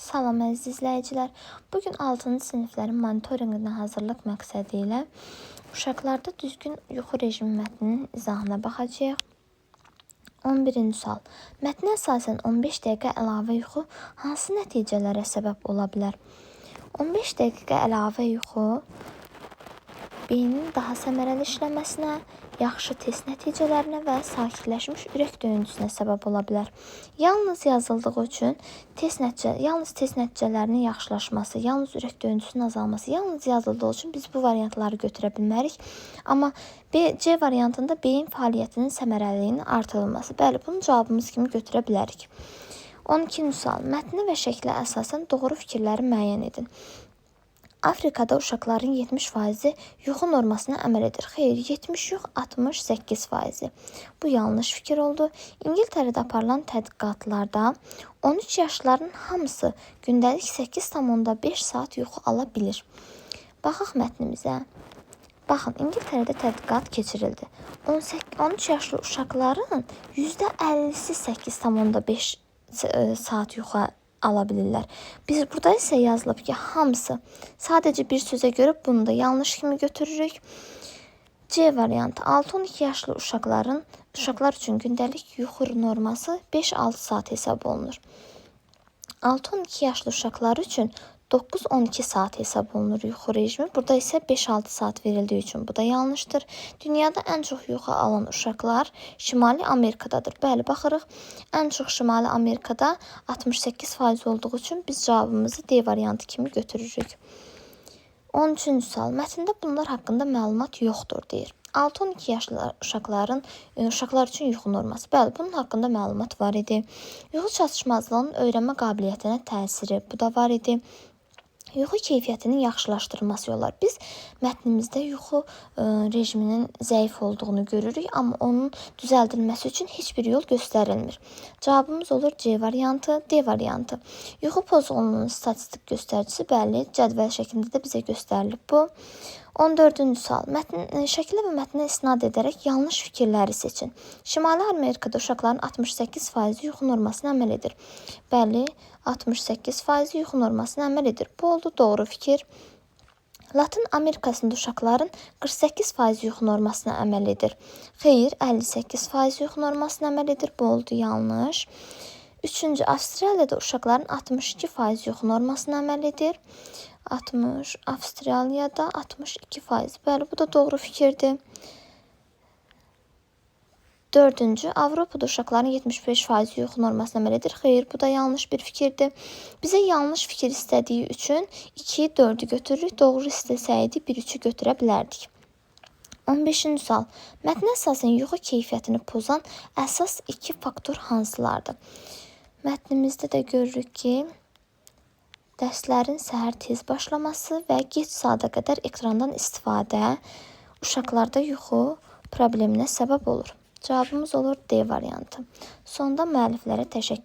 Salam əziz izləyicilər. Bugün 6-cı siniflərin monitorinqinə hazırlıq məqsədi ilə uşaqlarda düzgün yuxu rejimi mətninin izahına baxacağıq. 11-ci sual. Mətnə əsasən 15 dəqiqə əlavə yuxu hansı nəticələrə səbəb ola bilər? 15 dəqiqə əlavə yuxu beynin daha səmərəli işləməsinə, yaxşı test nəticələrinə və sakitləşmiş ürək döyüntüsünə səbəb ola bilər. Yalnız yazıldığı üçün yalnız test nəticələrinin yaxşılaşması, yalnız ürək döyüntüsünün azalması, yalnız yazıldığı üçün biz bu variantları götürə bilmərik. Amma C variantında beyin fəaliyyətinin səmərəliliyinin artırılması. Bəli, bunu cavabımız kimi götürə bilərik. 12-ci sual. Mətni və şəklə əsasən doğru fikirləri müəyyən edin. Afrikada uşaqların 70%-i yuxu normasına əməl edir. Xeyr, 70 yox, 68%. Bu yanlış fikir oldu. İngiltərədə aparılan tədqiqatlarda 13 yaşlıların hamısı gündəlik 8,5 saat yuxu ala bilir. Baxaq mətnimizə. Baxın, İngiltərədə tədqiqat keçirildi. 13 yaşlı uşaqların %50-si 8,5 saat yuxu ala bilirlər. Biz burada isə yazılıb ki, hamısı. Sadəcə bir sözə görə bunu da yanlış kimi götürürük. C variantı. 6-12 yaşlı uşaqlar üçün gündəlik yuxu norması 5-6 saat hesab olunur. 6-12 yaşlı uşaqlar üçün 9-12 saat hesab olunur yuxu rejimi. Burada isə 5-6 saat verildiyi üçün bu da yanlışdır. Dünyada ən çox yuxu alan uşaqlar Şimali Amerikadadır. Bəli, baxırıq. Ən çox Şimali Amerikada 68% olduğu üçün biz cavabımızı D variantı kimi götürürük. 13-cü sual. Mətndə bunlar haqqında məlumat yoxdur, deyir. 6-12 yaşlı uşaqlar üçün yuxu norması. Bəli, bunun haqqında məlumat var idi. Yuxu çatışmazlığının öyrənmə qabiliyyətinə təsiri, bu da var idi. Yuxu keyfiyyətinin yaxşılaşdırılması yollar. Biz mətnimizdə yuxu rejiminin zəif olduğunu görürük, amma onun düzəldilməsi üçün heç bir yol göstərilmir. Cavabımız olur C variantı, D variantı. Yuxu pozğunluğunun statistik göstəricisi bəli, cədvəl şəklində də bizə göstərilib bu. 14-cü sual. Şəklə və mətnə istinad edərək yanlış fikirləri seçin. Şimali Amerikada uşaqların 68% yuxu normasına əməl edir. Bəli, 68% yuxu normasına əməl edir. Bu oldu doğru fikir. Latın Amerikasında uşaqların 48% yuxu normasına əməl edir. Xeyr, 58% yuxu normasına əməl edir. Bu oldu yanlış. 3-cü, Avstraliyada uşaqların 62% yuxu normasına əməl edir. Avstraliyada 62%. Bəli, bu da doğru fikirdir. 4-cü, Avropada uşaqların 75% yuxu normasına əməl edir. Xeyr, bu da yanlış bir fikirdir. Bizə yanlış fikir istədiyi üçün 2-yi 4-ü götürürük. Doğru istəsəydi 1-3-ü götürə bilərdik. 15-ci sual. Mətnə əsasən yuxu keyfiyyətini pozan əsas 2 faktor hansılardır? Mətnimizdə də görürük ki, dərslərin səhər tez başlaması və gec saata qədər ekrandan istifadə uşaqlarda yuxu probleminə səbəb olur. Cavabımız olur D variantı. Sonda müəlliflərə təşəkkür